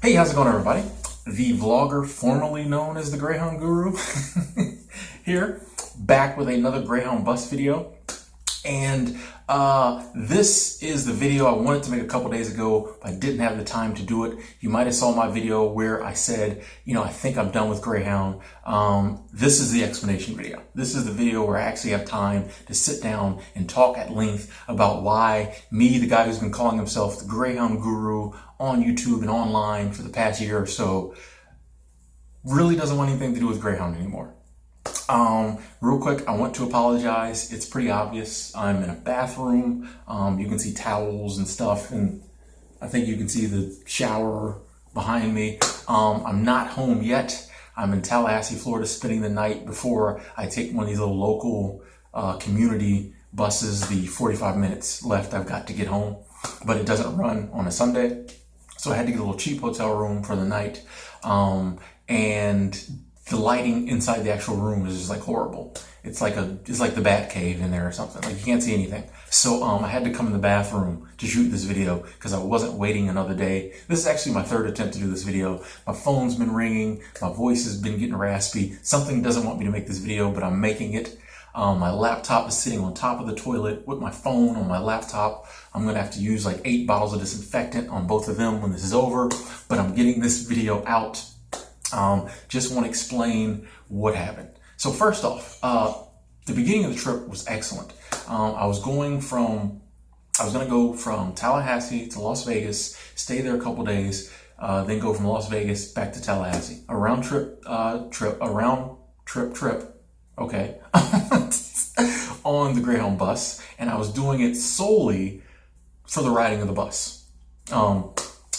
Hey, how's it going, everybody? The vlogger formerly known as the Greyhound Guru here, back with another Greyhound bus video. And this is the video I wanted to make a couple days ago, but I didn't have the time to do it. You might have saw my video where I said, I think I'm done with Greyhound. This is the explanation video. This is the video where I actually have time to sit down and talk at length about why me, the guy who's been calling himself the Greyhound Guru on YouTube and online for the past year or so, really doesn't want anything to do with Greyhound anymore. Real quick, I want to apologize. It's pretty obvious. I'm in a bathroom. You can see towels and stuff, and I think you can see the shower behind me. I'm not home yet. I'm in Tallahassee, Florida, spending the night before I take one of these little local community buses. The 45 minutes left I've got to get home, but it doesn't run on a Sunday. So I had to get a little cheap hotel room for the night. And the lighting inside the actual room is just like horrible. It's like the Bat Cave in there or something. Like you can't see anything. So I had to come in the bathroom to shoot this video because I wasn't waiting another day. This is actually my third attempt to do this video. My phone's been ringing. My voice has been getting raspy. Something doesn't want me to make this video, but I'm making it. My laptop is sitting on top of the toilet with my phone on my laptop. I'm going to have to use like 8 bottles of disinfectant on both of them when this is over, but I'm getting this video out. Just want to explain what happened. So first off, the beginning of the trip was excellent. I was going to go from Tallahassee to Las Vegas, stay there a couple days, then go from Las Vegas back to Tallahassee. A round trip, okay, on the Greyhound bus, and I was doing it solely for the riding of the bus.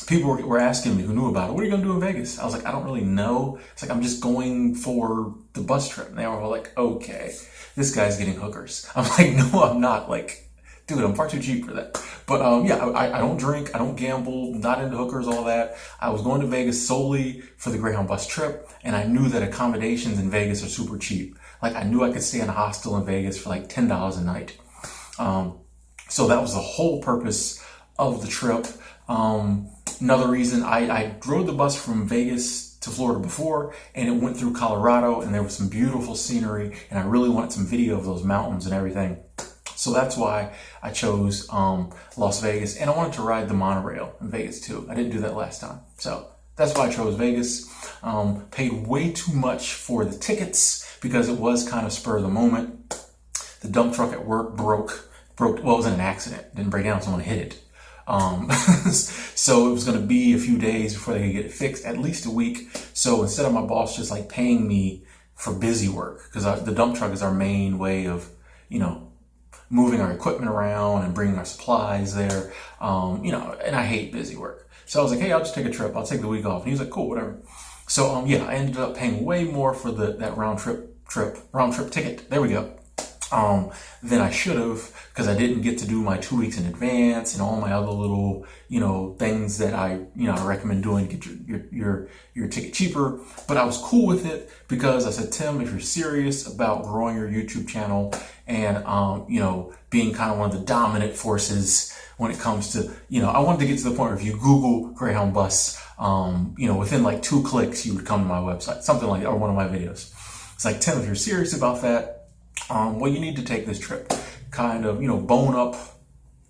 People were asking me who knew about it. What are you going to do in Vegas? I was like, I don't really know. It's like, I'm just going for the bus trip. And they were all like, okay, this guy's getting hookers. I'm like, no, I'm not. Like, dude, I'm far too cheap for that. But yeah, I don't drink. I don't gamble. Not into hookers, all that. I was going to Vegas solely for the Greyhound bus trip. And I knew that accommodations in Vegas are super cheap. Like, I knew I could stay in a hostel in Vegas for like $10 a night. So that was the whole purpose of the trip. Another reason, I rode the bus from Vegas to Florida before, and it went through Colorado, and there was some beautiful scenery, and I really wanted some video of those mountains and everything. So that's why I chose Las Vegas, and I wanted to ride the monorail in Vegas too. I didn't do that last time. So that's why I chose Vegas. Paid way too much for the tickets because it was kind of spur of the moment. The dump truck at work broke. Well, it was in an accident. It didn't break down, someone hit it. So it was going to be a few days before they could get it fixed, at least a week. So instead of my boss just like paying me for busy work, because the dump truck is our main way of, moving our equipment around and bringing our supplies there, and I hate busy work. So I was like, hey, I'll just take a trip. I'll take the week off. And he was like, cool, whatever. So, yeah, I ended up paying way more for that round trip ticket. There we go. Than I should have, because I didn't get to do my 2 weeks in advance and all my other little, things that I recommend doing to get your ticket cheaper. But I was cool with it because I said, Tim, if you're serious about growing your YouTube channel and, being kind of one of the dominant forces when it comes to, I wanted to get to the point where if you Google Greyhound bus, within like 2 clicks, you would come to my website, something like that, or one of my videos. It's like, Tim, if you're serious about that, well, you need to take this trip, kind of, bone up,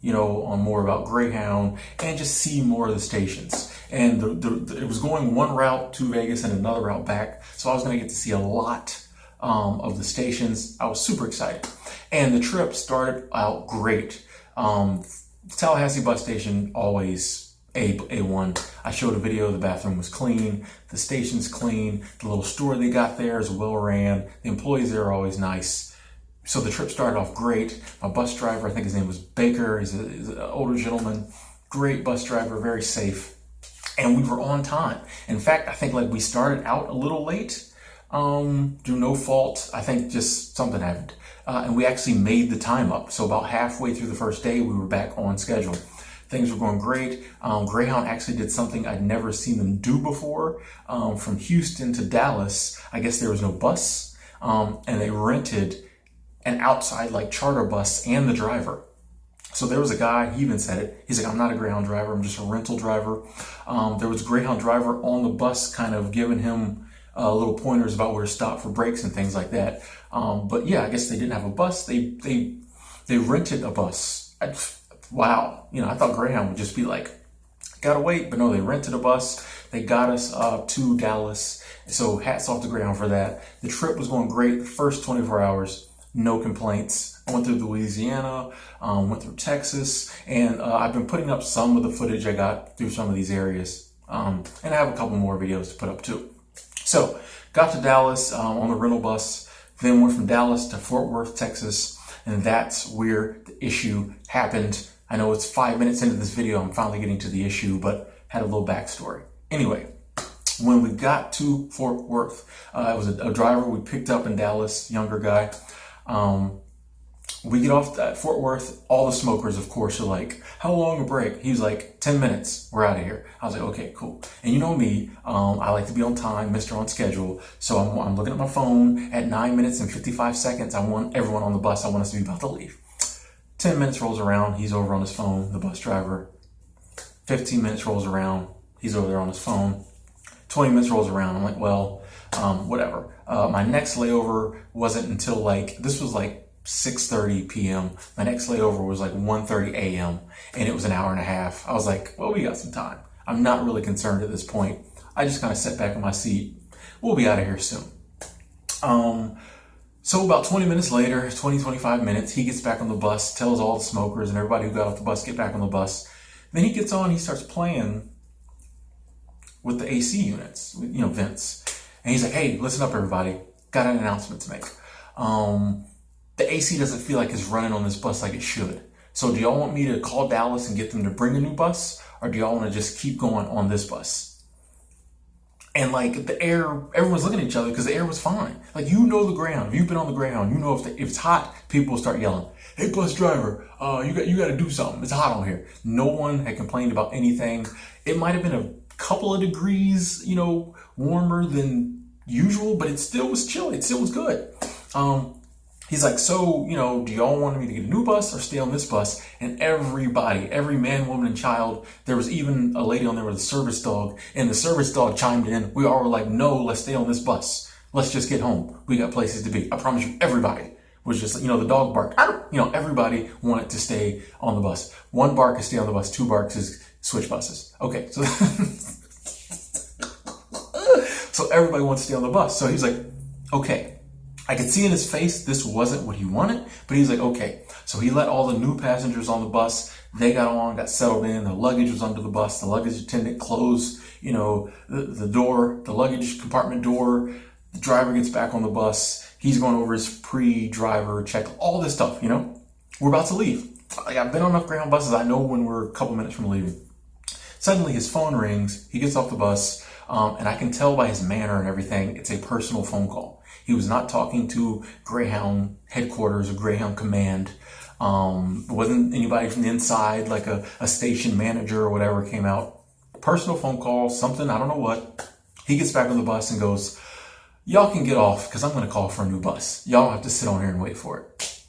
on more about Greyhound and just see more of the stations. And it was going one route to Vegas and another route back. So I was going to get to see a lot of the stations. I was super excited. And the trip started out great. Tallahassee bus station, always A1. I showed a video. The bathroom was clean. The station's clean. The little store they got there is well ran. The employees there are always nice. So the trip started off great. My bus driver, I think his name was Baker. He's an older gentleman. Great bus driver, very safe. And we were on time. In fact, I think we started out a little late through no fault. I think just something happened. And we actually made the time up. So about halfway through the first day, we were back on schedule. Things were going great. Greyhound actually did something I'd never seen them do before. From Houston to Dallas, I guess there was no bus. And they rented an outside charter bus and the driver. So there was a guy, he even said it. He's like, I'm not a Greyhound driver. I'm just a rental driver. There was a Greyhound driver on the bus kind of giving him little pointers about where to stop for breaks and things like that. But yeah, I guess they didn't have a bus. They rented a bus. Wow. You know, I thought Greyhound would just be like, gotta wait. But no, they rented a bus. They got us to Dallas. So hats off to Greyhound for that. The trip was going great. The first 24 hours, no complaints. I went through Louisiana, went through Texas, and I've been putting up some of the footage I got through some of these areas. And I have a couple more videos to put up too. So got to Dallas on the rental bus, then went from Dallas to Fort Worth, Texas, and that's where the issue happened. I know it's 5 minutes into this video, I'm finally getting to the issue, but had a little backstory. Anyway, when we got to Fort Worth, it was a driver we picked up in Dallas, younger guy. We get off at Fort Worth. All the smokers, of course, are like, how long a break? He's like, 10 minutes. We're out of here. I was like, okay, cool. And you know me, I like to be on time, Mr. On schedule. So I'm looking at my phone at 9 minutes and 55 seconds. I want everyone on the bus. I want us to be about to leave. 10 minutes rolls around. He's over on his phone, the bus driver. 15 minutes rolls around. He's over there on his phone. 20 minutes rolls around. I'm like, well, whatever. My next layover wasn't until this was like 6:30 p.m. My next layover was like 1:30 a.m. and it was an hour and a half. I was like, well, we got some time. I'm not really concerned at this point. I just kind of sat back in my seat. We'll be out of here soon. So about 20 minutes later, 25 minutes, he gets back on the bus, tells all the smokers and everybody who got off the bus, get back on the bus. Then he gets on, he starts playing with the AC units, you know, vents. And he's like, hey, listen up, everybody. Got an announcement to make. The AC doesn't feel like it's running on this bus like it should. So do y'all want me to call Dallas and get them to bring a new bus? Or do y'all want to just keep going on this bus? And like the air, everyone's looking at each other because the air was fine. Like, you know the Greyhound. If you've been on the Greyhound, you know if it's hot, people will start yelling, hey, bus driver, you got to do something. It's hot on here. No one had complained about anything. It might have been a couple of degrees, you know, warmer than usual, but it still was chilly. It still was good. He's like, so, you know, do y'all want me to get a new bus or stay on this bus? And everybody, every man, woman, and child, there was even a lady on there with a service dog, and the service dog chimed in. We all were like, no, let's stay on this bus. Let's just get home. We got places to be. I promise you, everybody was just, you know, the dog barked. Everybody wanted to stay on the bus. One bark is stay on the bus. Two barks is switch buses. Okay, so so everybody wants to stay on the bus. So he's like, okay. I could see in his face this wasn't what he wanted, but he's like, okay. So he let all the new passengers on the bus. They got on, got settled in. The luggage was under the bus. The luggage attendant closed, you know, the door, the luggage compartment door. The driver gets back on the bus. He's going over his pre-driver check, all this stuff, you know. We're about to leave. Like, I've been on enough Greyhound buses. I know when we're a couple minutes from leaving. Suddenly his phone rings. He gets off the bus, and I can tell by his manner and everything, it's a personal phone call. He was not talking to Greyhound headquarters or Greyhound command. It wasn't anybody from the inside, like a station manager or whatever came out. Personal phone call, something, I don't know what. He gets back on the bus and goes, y'all can get off because I'm going to call for a new bus. Y'all don't have to sit on here and wait for it.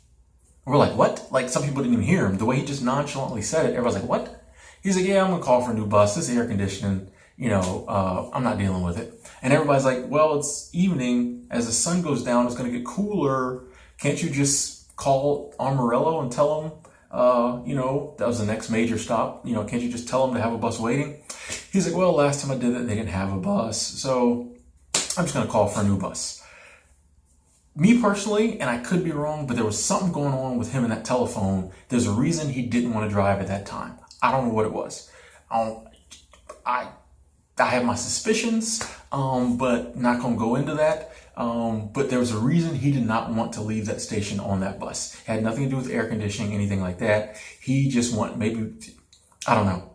We're like, what? Like, some people didn't even hear him. The way he just nonchalantly said it, everybody's like, what? He's like, yeah, I'm going to call for a new bus. This is air conditioning. You know, I'm not dealing with it. And everybody's like, well, it's evening. As the sun goes down, it's going to get cooler. Can't you just call Amarillo and tell them, you know, that was the next major stop. You know, can't you just tell them to have a bus waiting? He's like, well, last time I did it, they didn't have a bus. So I'm just going to call for a new bus. Me personally, and I could be wrong, but there was something going on with him in that telephone. There's a reason he didn't want to drive at that time. I don't know what it was. I have my suspicions, but not going to go into that. But there was a reason he did not want to leave that station on that bus. It had nothing to do with air conditioning, anything like that. He just maybe, I don't know.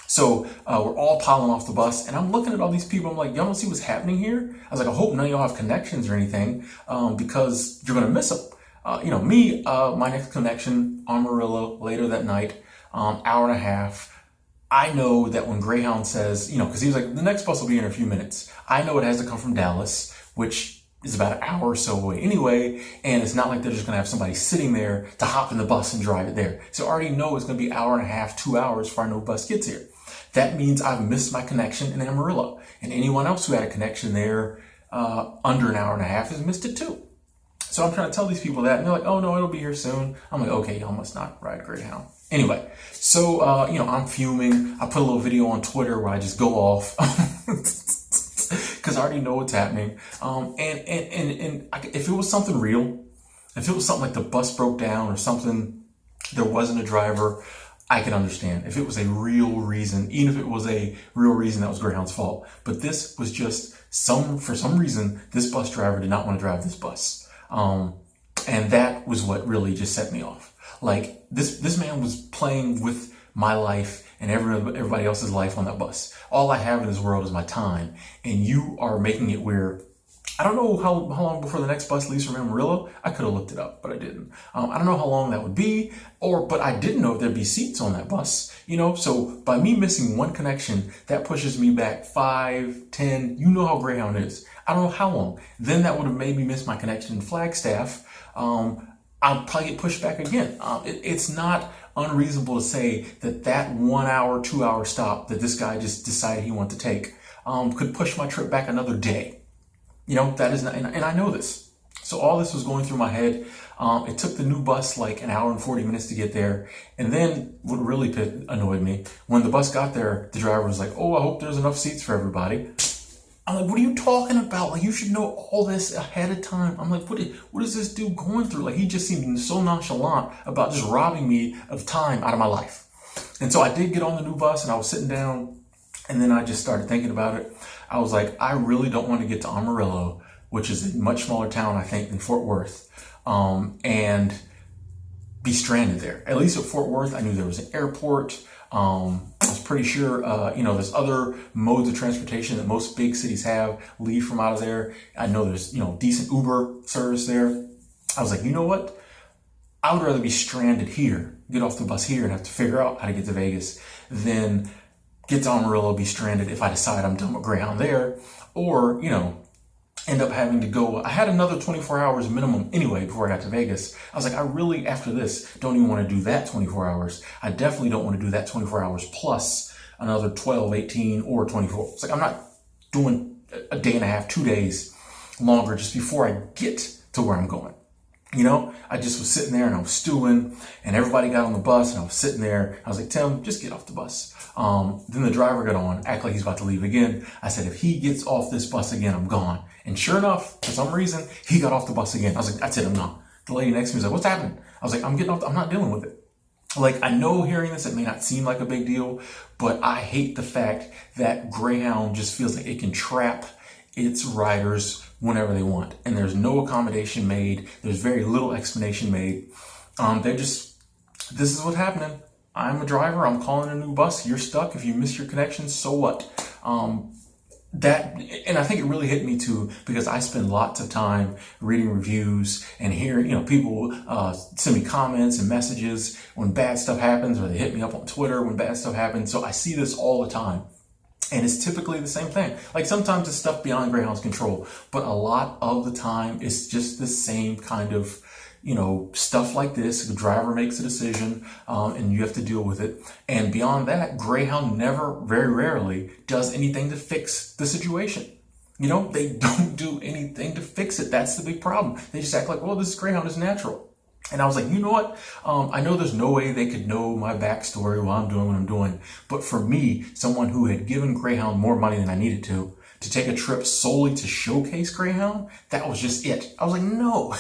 So we're all piling off the bus, and I'm looking at all these people. I'm like, y'all don't see what's happening here? I was like, I hope none of y'all have connections or anything, because you're going to miss them. You know, me, my next connection, Amarillo, later that night, hour and a half. I know that when Greyhound says, you know, because he was like, the next bus will be in a few minutes. I know it has to come from Dallas, which is about an hour or so away anyway, and it's not like they're just gonna have somebody sitting there to hop in the bus and drive it there. So I already know it's gonna be an hour and a half, 2 hours before I know bus gets here. That means I've missed my connection in Amarillo, and anyone else who had a connection there under an hour and a half has missed it too. So I'm trying to tell these people that, and they're like, oh no, it'll be here soon. I'm like, okay, y'all must not ride Greyhound. Anyway, so, I'm fuming. I put a little video on Twitter where I just go off because I already know what's happening. If it was something real, if it was something like the bus broke down or something, there wasn't a driver, I could understand. If it was a real reason, even if it was a real reason that was Greyhound's fault. But this was just for some reason, this bus driver did not want to drive this bus. And that was what really just set me off. Like this man was playing with my life and everybody else's life on that bus. All I have in this world is my time, and you are making it where I don't know how long before the next bus leaves from Amarillo. I could have looked it up, but I didn't. I don't know how long that would be, but I didn't know if there'd be seats on that bus. So by me missing one connection, that pushes me back 5, 10. You know how Greyhound is. I don't know how long. Then that would have made me miss my connection in Flagstaff. I'll probably get pushed back again. It's not unreasonable to say that 1 hour, 2 hour stop that this guy just decided he wanted to take could push my trip back another day. That is not, and I know this. So all this was going through my head. It took the new bus like an hour and 40 minutes to get there. And then what really annoyed me, when the bus got there, the driver was like, oh, I hope there's enough seats for everybody. I'm like, what are you talking about? Like, you should know all this ahead of time. I'm like, what is this dude going through? Like, he just seemed so nonchalant about just robbing me of time out of my life. And so I did get on the new bus, and I was sitting down, and then I just started thinking about it. I was like, I really don't want to get to Amarillo, which is a much smaller town, I think, than Fort Worth, and be stranded there. At least at Fort Worth, I knew there was an airport. I was pretty sure, there's other modes of transportation that most big cities have leave from out of there. I know there's, decent Uber service there. I was like, you know what? I would rather be stranded here, get off the bus here and have to figure out how to get to Vegas than get to Amarillo, be stranded if I decide I'm done with Greyhound there, or, end up having to go. I had another 24 hours minimum anyway before I got to Vegas. I was like, I really, after this, don't even want to do that 24 hours. I definitely don't want to do that 24 hours plus another 12, 18, or 24. It's like, I'm not doing a day and a half, 2 days longer just before I get to where I'm going. I just was sitting there and I was stewing, and everybody got on the bus and I was sitting there. I was like, Tim, just get off the bus. Then the driver got on, act like he's about to leave again. I said, if he gets off this bus again, I'm gone. And sure enough, for some reason, he got off the bus again. I was like, that's it, I'm not. The lady next to me was like, what's happening? I was like, I'm getting off, I'm not dealing with it. Like, I know hearing this, it may not seem like a big deal, but I hate the fact that Greyhound just feels like it can trap its riders whenever they want. And there's no accommodation made. There's very little explanation made. This is what's happening. I'm a driver. I'm calling a new bus. You're stuck. If you miss your connection, so what? And I think it really hit me too, because I spend lots of time reading reviews and hearing, people send me comments and messages when bad stuff happens, or they hit me up on Twitter when bad stuff happens. So I see this all the time. And it's typically the same thing. Like, sometimes it's stuff beyond Greyhound's control, but a lot of the time it's just the same kind of, stuff like this. The driver makes a decision, and you have to deal with it. And beyond that, Greyhound never, very rarely, does anything to fix the situation. They don't do anything to fix it. That's the big problem. They just act like, well, this Greyhound is natural. And I was like, you know what? I know there's no way they could know my backstory while I'm doing what I'm doing. But for me, someone who had given Greyhound more money than I needed to take a trip solely to showcase Greyhound, that was just it. I was like, no,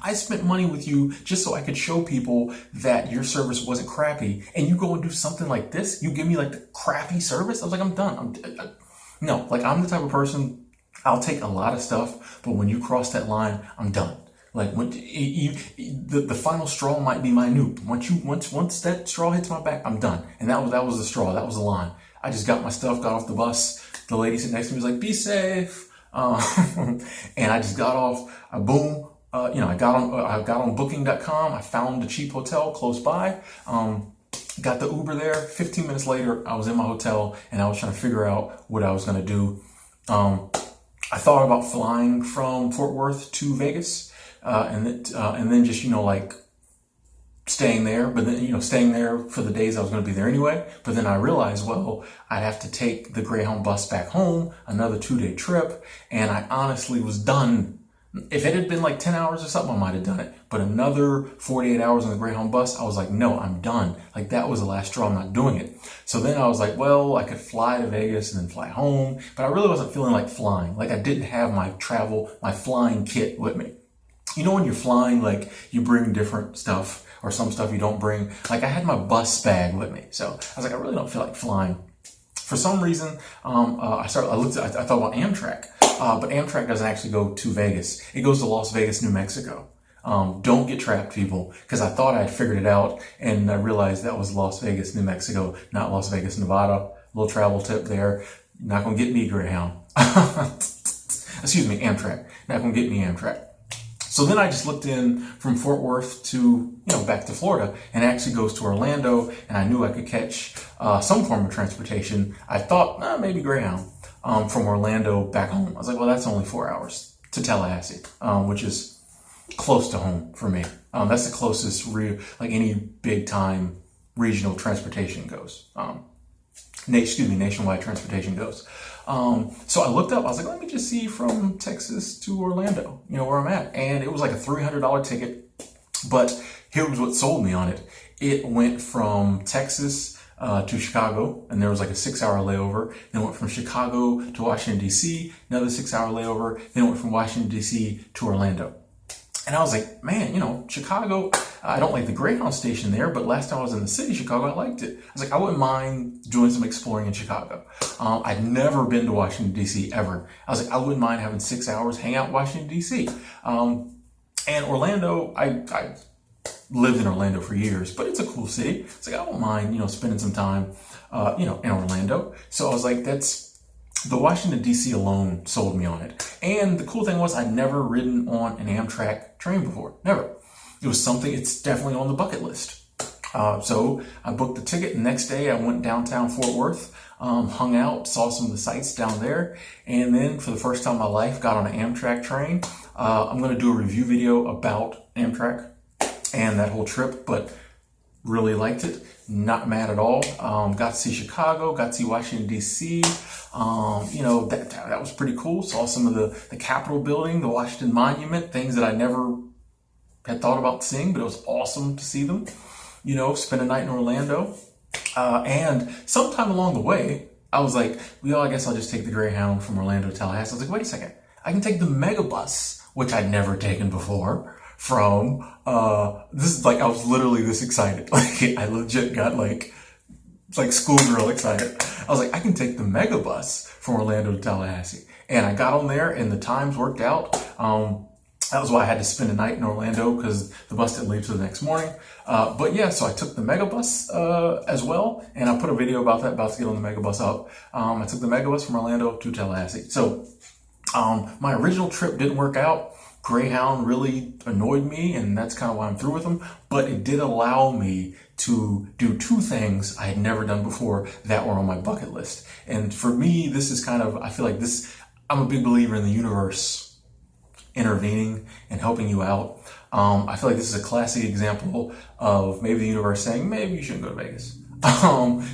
I spent money with you just so I could show people that your service wasn't crappy. And you go and do something like this? You give me like the crappy service? I was like, I'm done. No, like, I'm the type of person, I'll take a lot of stuff, but when you cross that line, I'm done. Like, when the final straw might be my noob. Once that straw hits my back, I'm done. And that was the straw. That was the line. I just got my stuff, got off the bus. The lady sitting next to me was like, "Be safe." And I just got off. I got on Booking.com. I found a cheap hotel close by. Got the Uber there. 15 minutes later, I was in my hotel and I was trying to figure out what I was going to do. I thought about flying from Fort Worth to Vegas, and then just, like staying there, but then, staying there for the days I was going to be there anyway. But then I realized, well, I'd have to take the Greyhound bus back home, another 2-day trip. And I honestly was done. If it had been like 10 hours or something, I might have done it. But another 48 hours on the Greyhound bus, I was like, no, I'm done. Like, that was the last straw. I'm not doing it. So then I was like, well, I could fly to Vegas and then fly home. But I really wasn't feeling like flying. Like, I didn't have my flying kit with me. When you're flying, like, you bring different stuff, or some stuff you don't bring. Like, I had my bus bag with me. So I was like, I really don't feel like flying. For some reason, I thought about Amtrak, but Amtrak doesn't actually go to Vegas. It goes to Las Vegas, New Mexico. Don't get trapped, people, because I thought I had figured it out, and I realized that was Las Vegas, New Mexico, not Las Vegas, Nevada. Little travel tip there. Not gonna get me Greyhound. Excuse me, Amtrak. Not gonna get me Amtrak. So then I just looked in from Fort Worth to, back to Florida, and it actually goes to Orlando, and I knew I could catch some form of transportation. I thought, maybe Greyhound, from Orlando back home. I was like, well, that's only 4 hours to Tallahassee, which is close to home for me. That's the closest any big time regional transportation goes. Nationwide transportation goes. So I looked up, I was like, let me just see from Texas to Orlando, where I'm at. And it was like a $300 ticket. But here was what sold me on it. It went from Texas to Chicago, and there was like a 6-hour layover. Then went from Chicago to Washington, D.C., another 6-hour layover. Then went from Washington, D.C. to Orlando. And I was like, man, Chicago, I don't like the Greyhound station there, but last time I was in the city of Chicago, I liked it. I was like, I wouldn't mind doing some exploring in Chicago. I'd never been to Washington, D.C. ever. I was like, I wouldn't mind having 6 hours, hang out in Washington, D.C. And Orlando, I lived in Orlando for years, but it's a cool city. It's like, I don't mind, spending some time, in Orlando. So I was like, the Washington, D.C. alone sold me on it. And the cool thing was I'd never ridden on an Amtrak train before. Never. It was something, it's definitely on the bucket list. So I booked the ticket. The next day I went downtown Fort Worth, hung out, saw some of the sights down there. And then for the first time in my life, got on an Amtrak train. I'm going to do a review video about Amtrak and that whole trip, but really liked it. Not mad at all. Got to see Chicago, got to see Washington, D.C. That was pretty cool. Saw some of the Capitol building, the Washington Monument, things that I never had thought about seeing, but it was awesome to see them. Spend a night in Orlando. And sometime along the way, I was like, I guess I'll just take the Greyhound from Orlando to Tallahassee. I was like, wait a second. I can take the Megabus, which I'd never taken before, from, this is like, I was literally this excited. Like, I legit got like schoolgirl excited. I was like, I can take the Megabus from Orlando to Tallahassee. And I got on there and the times worked out. That was why I had to spend a night in Orlando, because the bus didn't leave till the next morning. But yeah, so I took the Megabus as well, and I put a video about that, about to get on the Megabus up. I took the Megabus from Orlando to Tallahassee. So my original trip didn't work out. Greyhound really annoyed me, and that's kind of why I'm through with them. But it did allow me to do two things I had never done before that were on my bucket list. And for me, this is kind of, I feel like this, I'm a big believer in the universe intervening and helping you out. I feel like this is a classic example of maybe the universe saying, maybe you shouldn't go to Vegas.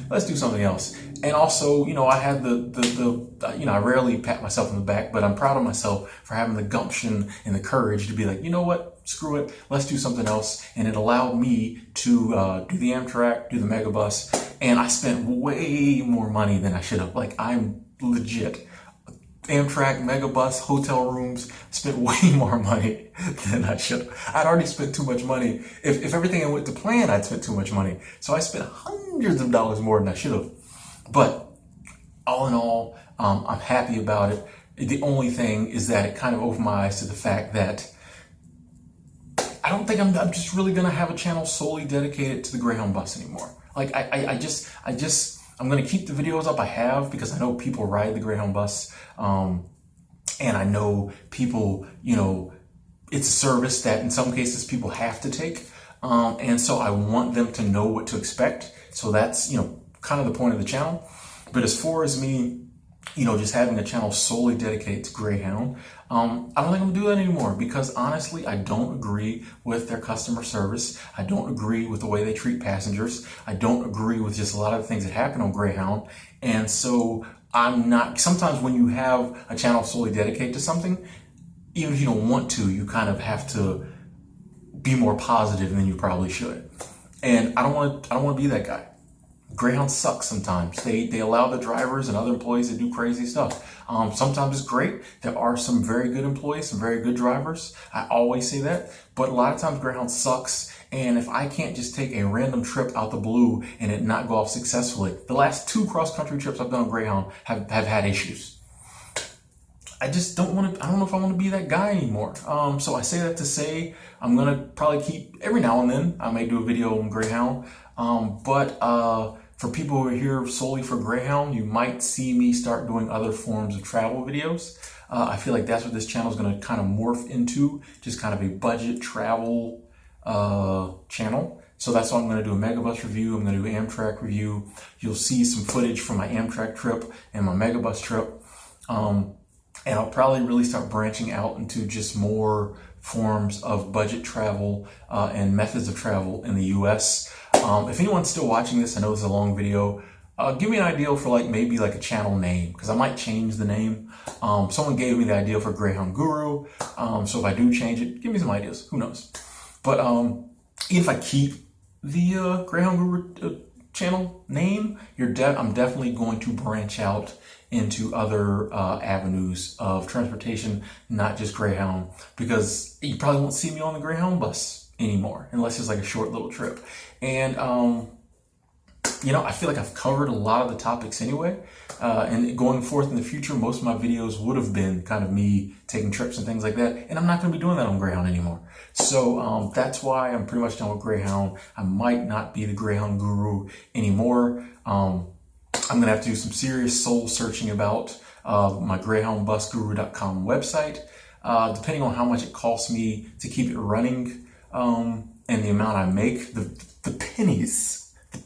Let's do something else. And also, I had I rarely pat myself on the back, but I'm proud of myself for having the gumption and the courage to be like, you know what, screw it, let's do something else. And it allowed me to do the Amtrak, do the Megabus, and I spent way more money than I should have. Like, I'm legit. Amtrak, Megabus, hotel rooms, spent way more money than I should have. I'd already spent too much money. If everything went to plan, I'd spent too much money. So I spent hundreds of dollars more than I should have. But all in all, I'm happy about it. The only thing is that it kind of opened my eyes to the fact that I don't think I'm just really going to have a channel solely dedicated to the Greyhound bus anymore. Like, I'm going to keep the videos up I have, because I know people ride the Greyhound bus. And I know people, it's a service that in some cases people have to take. And so I want them to know what to expect. So that's, kind of the point of the channel. But as far as me just having a channel solely dedicated to Greyhound. I don't think I'm gonna do that anymore because honestly, I don't agree with their customer service. I don't agree with the way they treat passengers. I don't agree with just a lot of the things that happen on Greyhound. And so sometimes when you have a channel solely dedicated to something, even if you don't want to, you kind of have to be more positive than you probably should. And I don't want to be that guy. Greyhound sucks sometimes. They allow the drivers and other employees to do crazy stuff. Sometimes it's great. There are some very good employees, some very good drivers. I always say that. But a lot of times Greyhound sucks. And if I can't just take a random trip out the blue and it not go off successfully, the last 2 cross-country trips I've done on Greyhound have had issues. I just don't want to, I don't know if I want to be that guy anymore. So I say that to say I'm going to probably keep, every now and then, I may do a video on Greyhound. But for people who are here solely for Greyhound, you might see me start doing other forms of travel videos. I feel like that's what this channel is going to kind of morph into, just kind of a budget travel channel. So that's why I'm going to do a Megabus review. I'm going to do an Amtrak review. You'll see some footage from my Amtrak trip and my Megabus trip. And I'll probably really start branching out into just more forms of budget travel and methods of travel in the US. If anyone's still watching this, I know this is a long video, give me an idea for maybe a channel name, because I might change the name. Someone gave me the idea for Greyhound Guru, so if I do change it, give me some ideas, who knows. But even if I keep the Greyhound Guru channel name, I'm definitely going to branch out into other avenues of transportation, not just Greyhound, because you probably won't see me on the Greyhound bus anymore, unless it's a short little trip. And, I feel like I've covered a lot of the topics anyway. And going forth in the future, most of my videos would have been kind of me taking trips and things like that. And I'm not going to be doing that on Greyhound anymore. So that's why I'm pretty much done with Greyhound. I might not be the Greyhound Guru anymore. I'm going to have to do some serious soul searching about my GreyhoundBusGuru.com website. Depending on how much it costs me to keep it running and the amount I make, the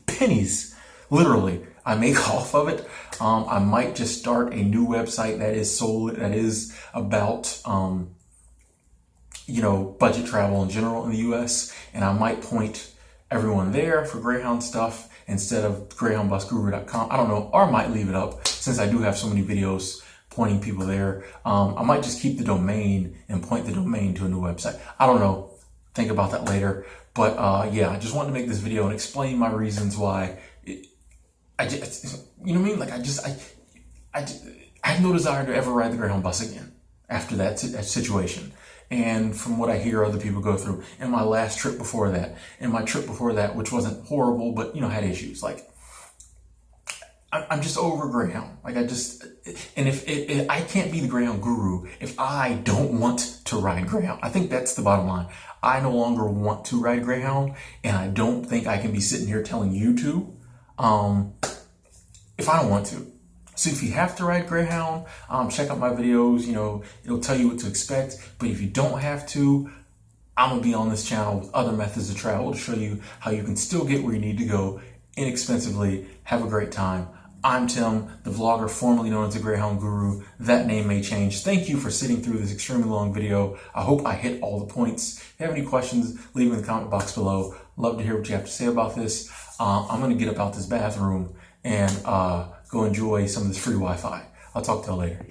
pennies, literally, I make off of it. I might just start a new website that is about budget travel in general in the US, and I might point everyone there for Greyhound stuff instead of GreyhoundBusGuru.com. I don't know, or I might leave it up since I do have so many videos pointing people there. I might just keep the domain and point the domain to a new website. I don't know. Think about that later. But yeah, I just wanted to make this video and explain my reasons why. I have no desire to ever ride the Greyhound bus again after that situation. And from what I hear other people go through, and my last trip before that, and my trip before that, which wasn't horrible, but had issues. I'm just over Greyhound. And if I can't be the Greyhound Guru if I don't want to ride Greyhound. I think that's the bottom line. I no longer want to ride Greyhound, and I don't think I can be sitting here telling you to, if I don't want to. So if you have to ride Greyhound, check out my videos, it'll tell you what to expect. But if you don't have to, I'm gonna be on this channel with other methods of travel to show you how you can still get where you need to go inexpensively, have a great time. I'm Tim, the vlogger formerly known as the Greyhound Guru. That name may change. Thank you for sitting through this extremely long video. I hope I hit all the points. If you have any questions, leave them in the comment box below. Love to hear what you have to say about this. I'm gonna get up out this bathroom and go enjoy some of this free Wi-Fi. I'll talk to you later.